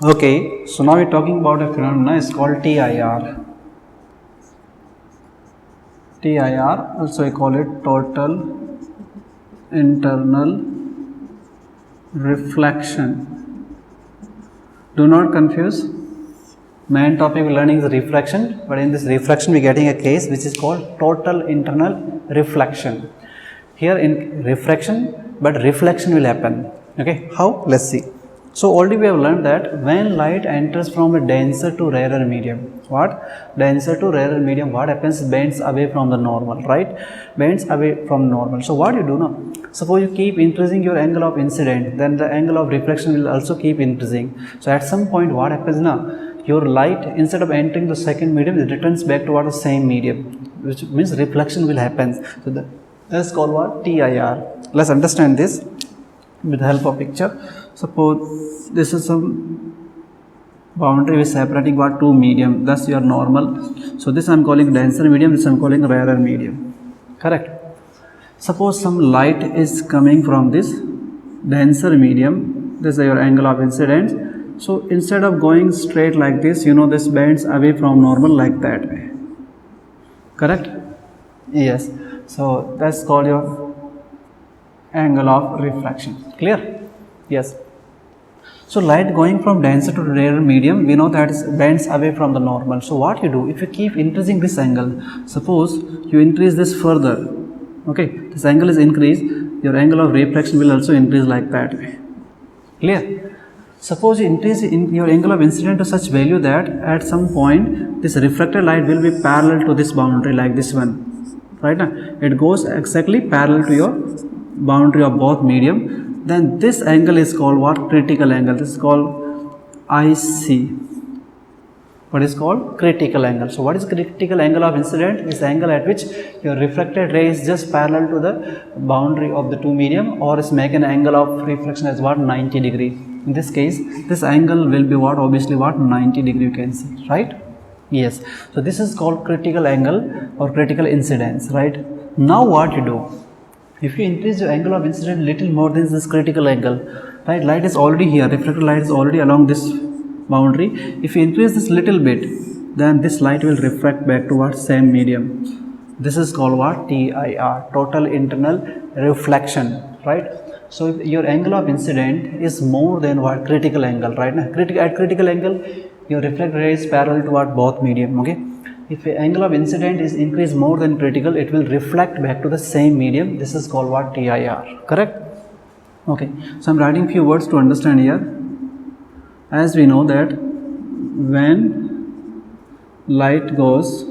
Okay, so now we're talking about a phenomenon. It's called TIR. TIR, also I call it total internal reflection. Do not confuse. Main topic we're learning is reflection, but in this reflection we're getting a case which is called total internal reflection. Here in refraction, but reflection will happen. Okay, how? Let's see. So already we have learned that when light enters from a denser to rarer medium, what? Denser to rarer medium, what happens? Bends away from the normal, right? Bends away from normal. So what you do now? Suppose you keep increasing your angle of incident, then the angle of reflection will also keep increasing. So at some point what happens now? Your light, instead of entering the second medium, it returns back toward the same medium, which means reflection will happen. So that's called what? TIR. Let's understand this with the help of picture. Suppose this is some boundary is separating what two medium, thus your normal. So this I am calling denser medium, this I am calling rarer medium. Correct. Suppose some light is coming from this denser medium, this is your angle of incidence. So instead of going straight like this, this bends away from normal like that way. Correct? Yes. So that's called your angle of refraction. Clear? Yes. So light going from denser to rarer medium, we know that it bends away from the normal. So what you do, if you keep increasing this angle, suppose you increase this further, okay, this angle is increased, your angle of reflection will also increase like that way. Clear? Suppose you increase your angle of incidence to such value that at some point this refracted light will be parallel to this boundary like this one, right? It goes exactly parallel to your boundary of both medium. Then this angle is called what? Critical angle. This is called IC. What is called? Critical angle. So what is critical angle of incident? Is the angle at which your reflected ray is just parallel to the boundary of the two medium, or is make an angle of reflection as what? 90 degree. In this case, this angle will be what? Obviously what? 90 degree you can see, right? Yes. So this is called critical angle or critical incidence, right? Now what you do? If you increase your angle of incidence little more than this critical angle, right? Light is already here, reflected light is already along this boundary. If you increase this little bit, then this light will refract back towards same medium. This is called what? TIR, total internal reflection, right? So if your angle of incident is more than what? Critical angle, right? At critical angle, your reflected ray is parallel to what? Both medium, okay? If the angle of incident is increased more than critical, it will reflect back to the same medium. This is called what? TIR, correct? Okay, so I am writing few words to understand here. As we know that when light goes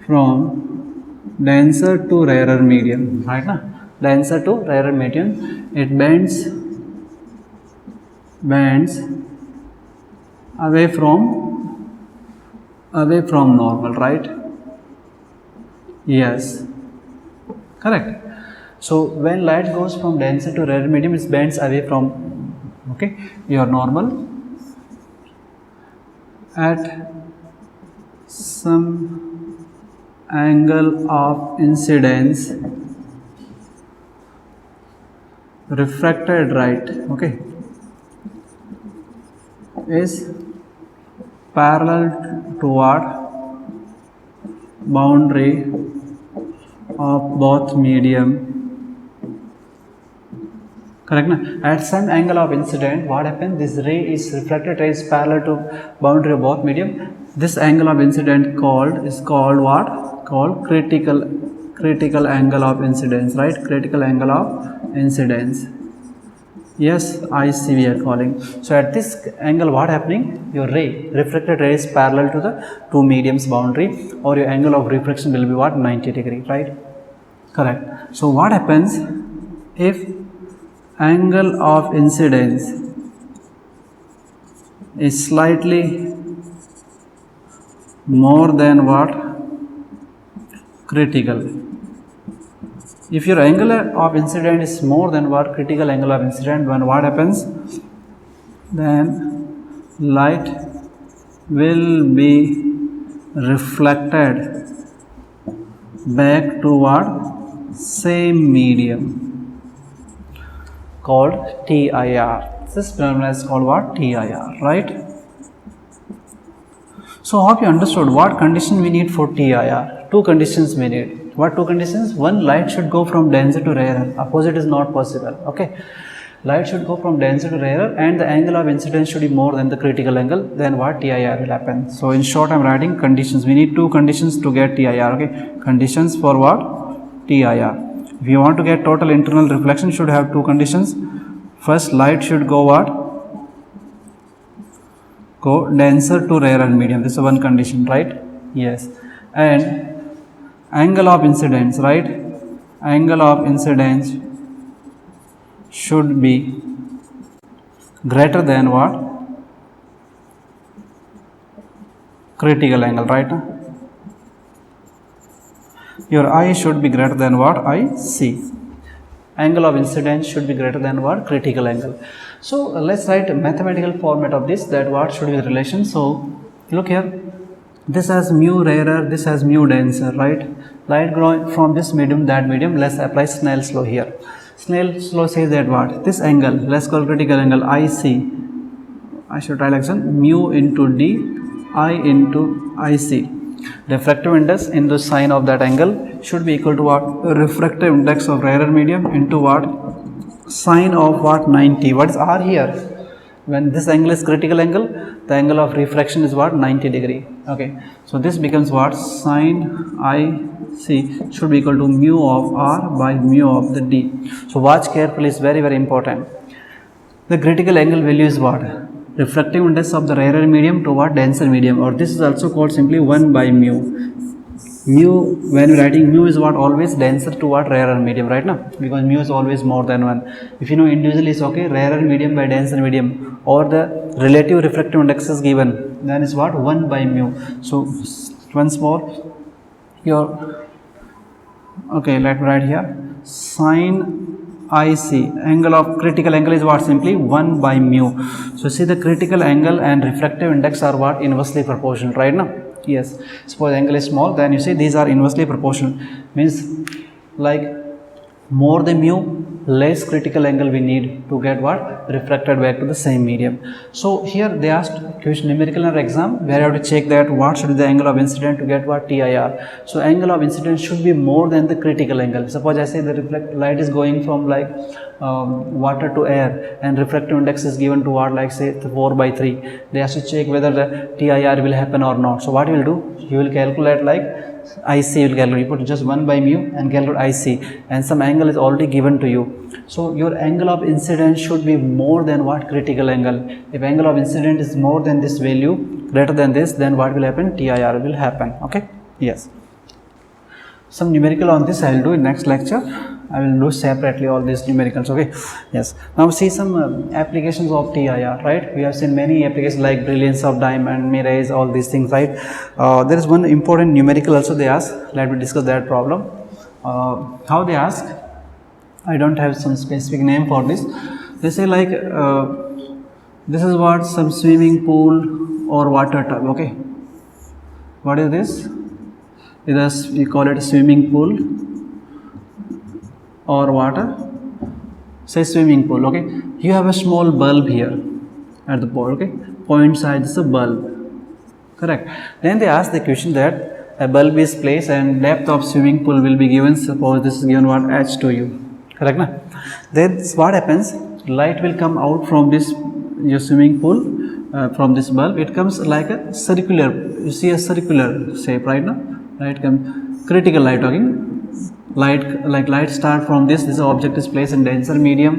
from denser to rarer medium, right now, denser to rarer medium, it bends away from normal, right? Yes, correct. So when light goes from denser to rarer medium, it bends away from, okay, your normal at some angle of incidence refracted light, okay, is parallel toward boundary of both medium. Correct na? At some angle of incident, what happens? This ray is reflected ray is parallel to boundary of both medium. This angle of incident is called what? Called critical angle of incidence, right? Critical angle of incidence. Yes, IC we are calling. So at this angle, what happening? Your ray, reflected ray is parallel to the two mediums boundary, or your angle of reflection will be what? 90 degree, right? Correct. So what happens if angle of incidence is slightly more than what? Critical. If your angle of incidence is more than what? Critical angle of incidence, then what happens? Then light will be reflected back toward same medium, called TIR. This phenomena is called what? TIR, right? So hope you understood what condition we need for TIR. Two conditions we need. What two conditions? One, light should go from denser to rarer. Opposite is not possible. Okay. Light should go from denser to rarer and the angle of incidence should be more than the critical angle. Then what? TIR will happen. So in short, I am writing conditions. We need two conditions to get TIR. Okay. Conditions for what? TIR. If you want to get total internal reflection, should have two conditions. First, light should go what? Go denser to rarer medium. This is one condition, right? Yes. And angle of incidence, right? Angle of incidence should be greater than what? Critical angle, right? Your I should be greater than what? IC. Angle of incidence should be greater than what? Critical angle. So let's write a mathematical format of this, that what should be the relation. So look here, this has mu rarer, this has mu denser, right? Light going from this medium, that medium. Let's apply Snell's law here. Snell's law says that what? This angle, let's call critical angle IC. I should write like some mu into D, I into IC. Refractive index into sine of that angle should be equal to what? Refractive index of rarer medium into what? Sine of what? 90. What is R here? When this angle is critical angle, the angle of refraction is what? 90 degree. Okay. So this becomes what? Sine IC should be equal to mu of R by mu of the D. So watch carefully, is very, very important. The critical angle value is what? Refractive index of the rarer medium to what? Denser medium, or this is also called simply 1 by mu. Mu, when writing mu is what? Always denser to what? Rarer medium, right now, because mu is always more than 1. If you know individually is okay, rarer medium by denser medium, or the relative refractive index is given, then is what? 1 by mu. So once more, your, okay, let me write here, sine IC, angle of critical angle is what? Simply 1 by mu. So see, the critical angle and refractive index are what? Inversely proportional, right now. Yes, suppose the angle is small, then you see these are inversely proportional, means like more the mu, less critical angle we need to get what? Refracted back to the same medium. So here they asked question numerical in our exam where you have to check that what should be the angle of incidence to get what? TIR. So angle of incidence should be more than the critical angle. Suppose I say the light is going from like water to air and refractive index is given to what? Like say 4 by 3. They have to check whether the TIR will happen or not. So what you will do? You will calculate like IC, will calculate, you put just 1 by mu and calculate IC, and some angle is already given to you. So your angle of incidence should be more than what? Critical angle. If angle of incidence is more than this value, greater than this, then what will happen? TIR will happen. Okay. Yes. Some numerical on this I will do in next lecture. I will do separately all these numericals. Okay. Yes. Now see some applications of TIR, right? We have seen many applications like brilliance of diamond, mirage, all these things, right? There is one important numerical also they ask. Let me discuss that problem. How they ask? I don't have some specific name for this. They say like this is what? Some swimming pool or water tub. Okay. What is this? We call it a swimming pool or water, say swimming pool. Okay, you have a small bulb here at the pole. Okay, point side is a bulb, correct? Then they ask the question that a bulb is placed and depth of swimming pool will be given. Suppose this is given what? H to you, correct na? Then what happens? Light will come out from this your swimming pool, from this bulb. It comes like a circular, you see a circular shape, right now? Light come, critical light, talking light, like light start from this object is placed in denser medium,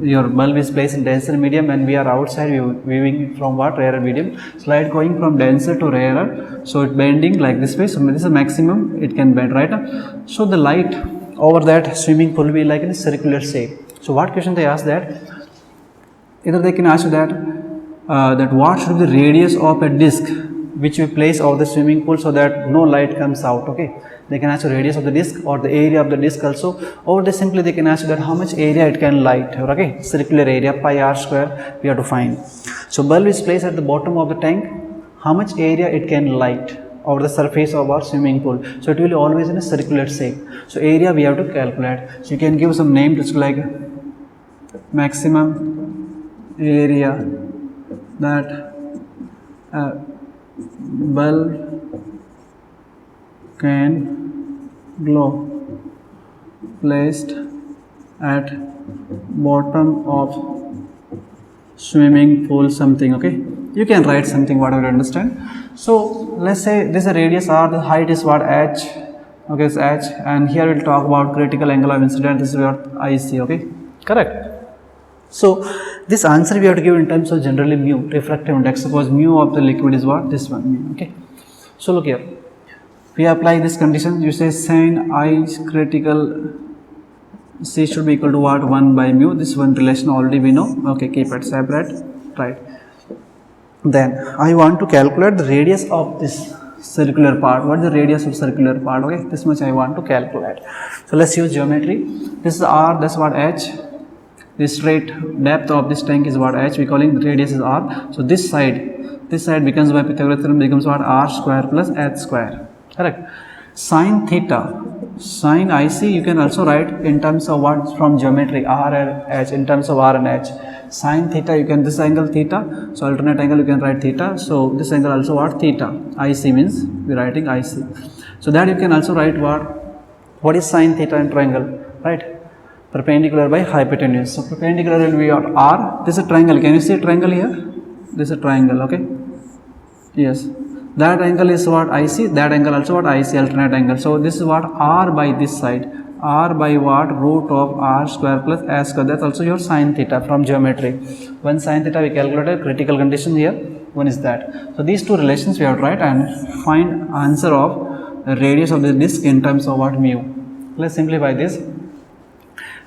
your bulb is placed in denser medium, and we are outside viewing from what? Rarer medium. So light going from denser to rarer, so it bending like this way. So this is a maximum it can bend, right? So the light over that swimming pool will be like in a circular shape. So what question they ask that? Either they can ask you that that what should be the radius of a disc which we place over the swimming pool so that no light comes out. Okay, they can ask the radius of the disc or the area of the disc also, or they simply they can ask you that how much area it can light. Okay, circular area pi r square we have to find. So bulb is placed at the bottom of the tank. How much area it can light over the surface of our swimming pool? So it will be always in a circular shape. So area we have to calculate. So you can give some name, just like maximum area that a bulb can glow placed at bottom of swimming pool something. Okay, you can write something whatever you understand. So let's say this is a radius r, the height is what, h. Okay, it's h, and here we'll talk about critical angle of incidence. This is what IC. Okay, correct. So this answer we have to give in terms of generally mu, refractive index. Suppose mu of the liquid is what, this one mu. Okay, so look here, we apply this condition. You say sin I critical C should be equal to what, 1 by mu. This one relation already we know. Okay, keep it separate, right? Then I want to calculate the radius of this circular part. What is the radius of circular part? Okay, this much I want to calculate. So let's use geometry. This is r, that's what, h. The straight depth of this tank is what, h. We calling the radius is r. So this side becomes, by Pythagoras theorem, becomes what, r square plus h square. Correct. Sin theta, sin IC you can also write in terms of what, from geometry, r and h, in terms of r and h. Sin theta, you can, this angle theta, so alternate angle you can write theta. So this angle also what, theta. IC means we are writing IC. So that you can also write what is sin theta in triangle, right? Perpendicular by hypotenuse. So perpendicular will be what, r. This is a triangle. Can you see a triangle here? This is a triangle. Okay, yes, that angle is what, IC. That angle also what, IC, alternate angle. So this is what, r by this side, r by what, root of r square plus s square. That's also your sin theta from geometry. One sin theta we calculated, critical condition here, one is that. So these two relations we have to write and find answer of the radius of the disc in terms of what, mu. Let's simplify this.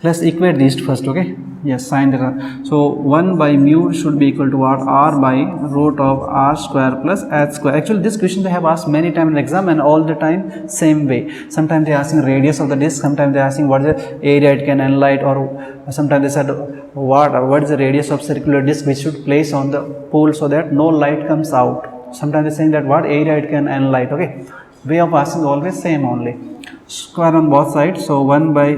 Let's equate these first. Okay, yes, sin theta. So 1 by mu should be equal to what, r by root of r square plus h square. Actually this question they have asked many times in exam, and all the time same way. Sometimes they are asking radius of the disc, sometimes they are asking what is the area it can enlight, or sometimes they said what is the radius of circular disc which should place on the pool so that no light comes out. Sometimes they are saying that what area it can enlight. Okay, way of asking always same only. Square on both sides, so 1 by,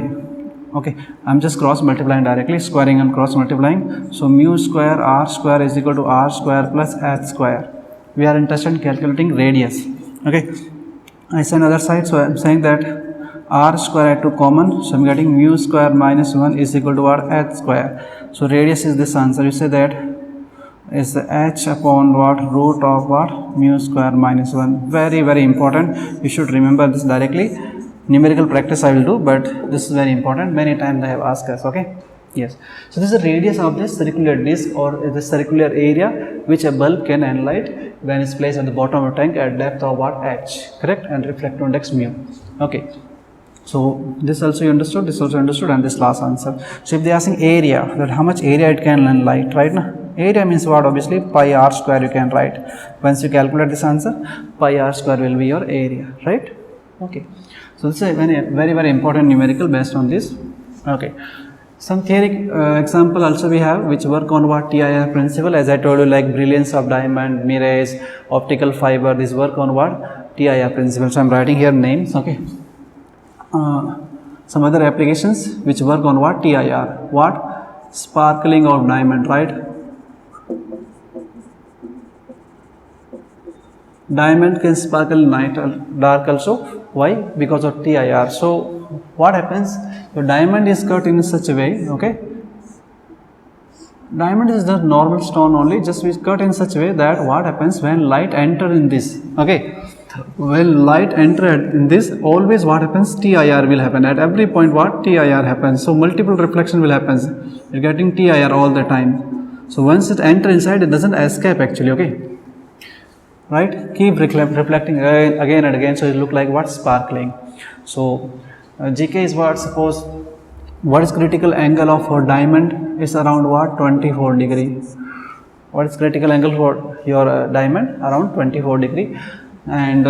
okay, I'm just cross multiplying directly, squaring and cross multiplying. So mu square r square is equal to r square plus h square. We are interested in calculating radius. Okay, I say another side, so I'm saying that r square I took common, so I'm getting mu square minus 1 is equal to what, h square. So radius is this answer. You say that is the h upon what, root of what, mu square minus 1. Very very important, you should remember this directly. Numerical practice I will do, but this is very important. Many times they have asked us. Okay, yes. So this is the radius of this circular disc, or the circular area which a bulb can enlight when it's placed at the bottom of the tank at depth of what, h. Correct, and reflective index mu. Okay, so this also you understood, this also understood, and this last answer. So if they are asking area, that how much area it can enlight, right now, area means what, obviously pi r square you can write. Once you calculate this answer, pi r square will be your area, right? Okay, so this is a very very important numerical based on this. Okay, some theory example also we have which work on what, TIR principle. As I told you, like brilliance of diamond, mirrors, optical fiber, this work on what, TIR principle. So I'm writing here names. Okay, some other applications which work on what, TIR, what, sparkling of diamond, right? Diamond can sparkle night dark also. Why? Because of TIR. So what happens, the diamond is cut in such a way. Okay, diamond is the normal stone only, just we cut in such a way that what happens when light enter in this. Okay, when light enter in this, always what happens, TIR will happen at every point. What, TIR happens. So multiple reflection will happen, you're getting TIR all the time. So once it enter inside, it doesn't escape actually. Okay, right, keep reflecting again and again, so it look like what, sparkling. So GK is what, suppose what is critical angle of a diamond is around what, 24 degree. What is critical angle for your diamond? Around 24 degree. And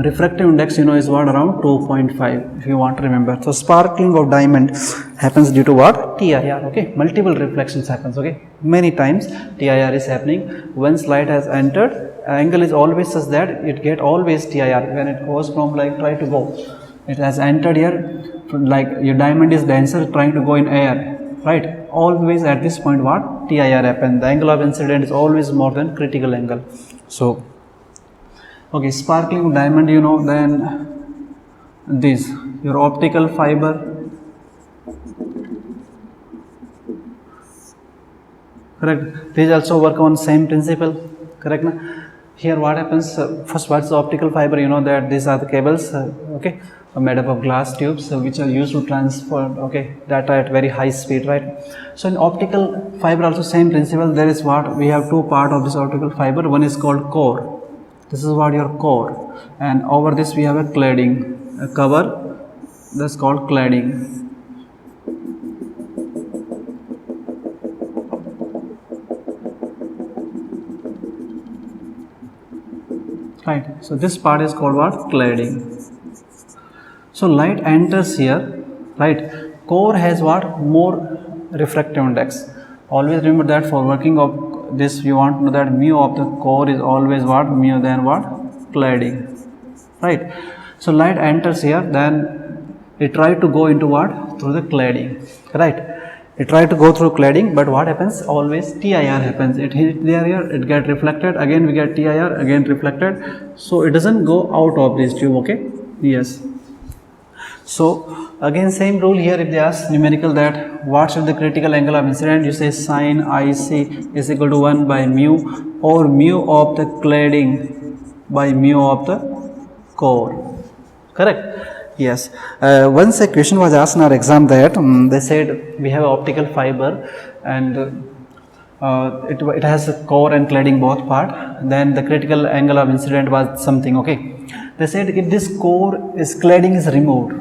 refractive index you know is what, around 2.5 if you want to remember. So sparkling of diamond happens due to what, TIR. Okay, multiple reflections happens. Okay, many times TIR is happening. Once light has entered, angle is always such that it get always TIR when it goes from, like, try to go, it has entered here, like your diamond is denser trying to go in air, right? Always at this point what? TIR happens. The angle of incident is always more than critical angle. So okay, sparkling diamond, you know, then this your optical fiber, correct? These also work on same principle, correct? Na? Here what happens, first what's the optical fiber? You know that these are the cables, okay, made up of glass tubes, which are used to transfer, okay, data at very high speed, right? So in optical fiber also same principle. There is what we have two part of this optical fiber. One is called core. This is what your core, and over this we have a cladding, a cover, that's called cladding. Right, so this part is called what? Cladding. So light enters here, right? Core has what? More refractive index. Always remember that for working of this, you want to know that mu of the core is always what? Mu than what? Cladding, right? So light enters here, then it try to go into what? Through the cladding, right? It try to go through cladding, but what happens? Always TIR happens. It hit there here, it get reflected, again we get TIR, again reflected. So it doesn't go out of this tube, okay? Yes. So again same rule here, if they ask numerical that what should the critical angle of incident, you say sin IC is equal to 1 by mu, or mu of the cladding by mu of the core, correct? Yes. Once a question was asked in our exam that they said we have optical fiber and it has a core and cladding both part, then the critical angle of incident was something, okay? They said if this core is cladding is removed,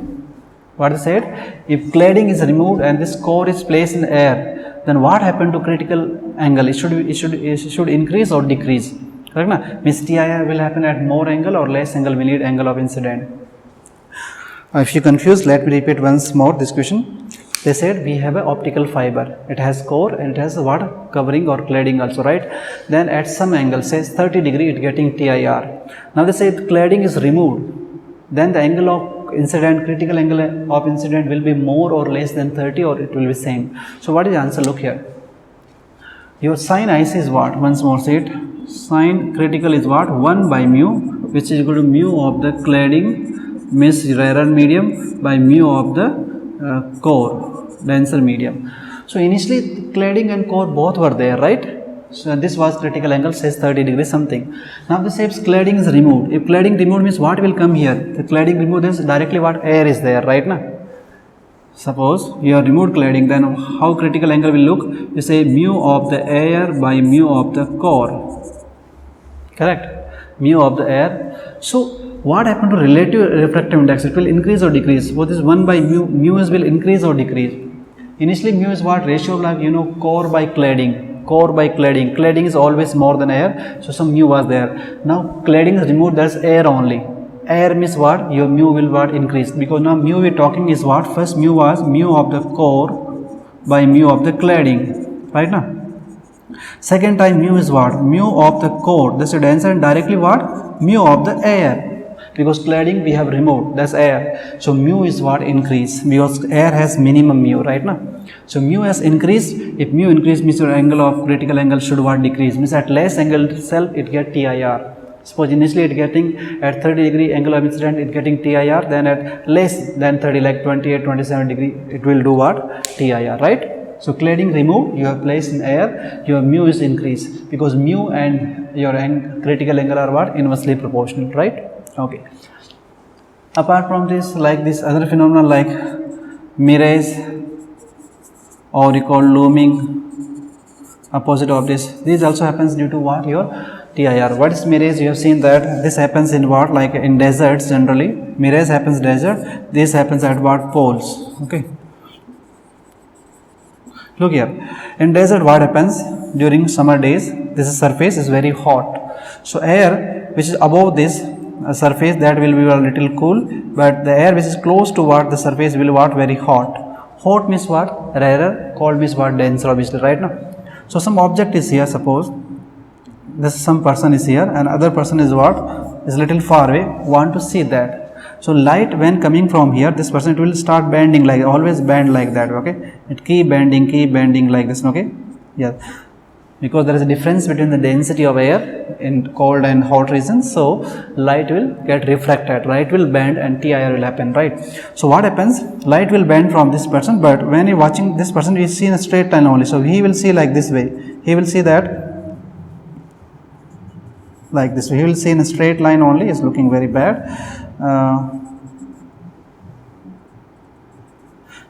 what they said, if cladding is removed and this core is placed in air, then what happened to critical angle? It should increase or decrease, correct na? Means TIR will happen at more angle or less angle will lead angle of incident. If you confused, let me repeat once more this question. They said we have an optical fiber, it has core and it has what? Covering or cladding also, right? Then at some angle, say 30 degree, it getting TIR. Now they say cladding is removed, then the angle of incident, critical angle of incident will be more or less than 30 or it will be same. So what is the answer? Look here. Your sin IC is what? Once more say it. Sin critical is what? 1 by mu, which is equal to mu of the cladding, means rarer medium, by mu of the core, denser medium. So initially cladding and core both were there, right? So this was critical angle, says 30 degrees something. Now this says cladding is removed. If cladding removed means what will come here? The cladding removed is directly what? Air is there, right now. Suppose you have removed cladding, then how critical angle will look? You say mu of the air by mu of the core, correct? Mu of the air. So what happened to relative refractive index? It will increase or decrease. What is 1 by mu? Mu is will increase or decrease. Initially mu is what? Ratio of like, you know, core by cladding. Core by cladding. Cladding is always more than air. So some mu was there. Now cladding is removed, that's air only. Air means what? Your mu will what? Increase. Because now mu we are talking is what? First mu was mu of the core by mu of the cladding. Right now? Second time mu is what? Mu of the core. That's the answer, and directly what? Mu of the air. Because cladding we have removed, that's air. So mu is what? Increase, because air has minimum mu, right now. So mu has increased. If mu increase means your angle of critical angle should what? Decrease. Means at less angle itself it get TIR. Suppose initially it getting at 30 degree angle of incident, it getting TIR, then at less than 30 like 28, 27 degree it will do what? TIR, right? So cladding removed, you have placed in air, your mu is increased, because mu and your critical angle are what? Inversely proportional, right? Okay. Apart from this, like this other phenomena like mirage, or you call looming, opposite of this, this also happens due to what? Your TIR. What is mirage? You have seen that this happens in what? Like in deserts generally. Mirage happens desert. This happens at what? Poles. Okay. Look here. In desert what happens? During summer days, this surface is very hot. So air which is above this surface, that will be a little cool, but the air which is close to what? The surface will what? Very hot. Hot means what? Rarer. Cold means what? Denser, obviously, right now. So some object is here, suppose this some person is here and other person is what? Is little far away, want to see that. So light when coming from here, this person, it will start bending, like always bend like that, okay, it keep bending like this, okay. Yeah, because there is a difference between the density of air in cold and hot regions, so light will get refracted, light will bend and TIR will happen, right. So what happens, light will bend from this person, but when you watching this person, we see in a straight line only, so he will see like this way, he will see that like this way, he will see in a straight line only, is looking very bad.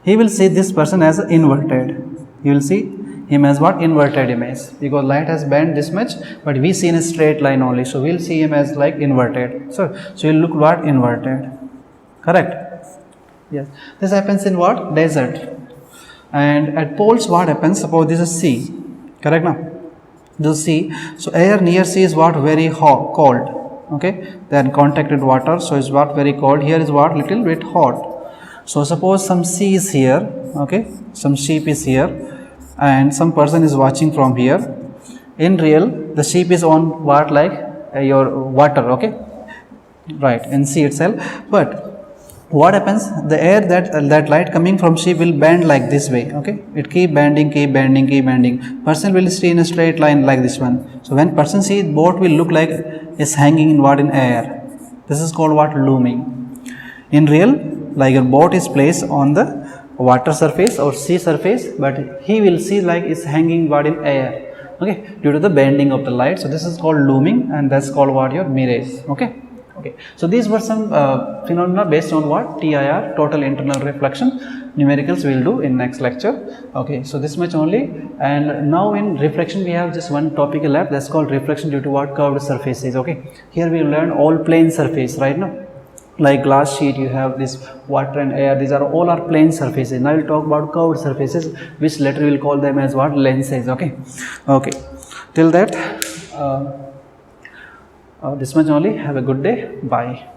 He will see this person as inverted, he will see him as what, inverted image, because light has bent this much, but we see in a straight line only, so we'll see him as like inverted. So you'll look what, inverted, correct. Yes, this happens in what, desert. And at poles what happens, suppose this is sea, correct now, this is sea, so air near sea is what, very hot, cold, okay, then contacted water, so it's what, very cold, here is what, little bit hot. So suppose some sea is here, okay, some sheep is here, and some person is watching from here. In real, the sheep is on what, like your water, okay, right, in sea itself. But what happens, the air that light coming from sheep will bend like this way, okay, it keep bending, person will stay in a straight line like this one. So when person see, boat will look like is hanging in what, in air. This is called what, looming. In real, like your boat is placed on the water surface or sea surface, but he will see like it's hanging what, in air, okay, due to the bending of the light. So this is called looming, and that's called what, your mirage, okay. Okay, so these were some phenomena based on what, TIR, total internal reflection. Numericals we will do in next lecture. Okay, so this much only. And now in reflection we have just one topic left, that's called reflection due to what, curved surfaces. Okay, here we learn all plane surface, right now. Like glass sheet, you have this water and air, these are all are plane surfaces. Now we'll talk about curved surfaces, which later we'll call them as what, lenses. Okay, okay, till that this much only. Have a good day. Bye.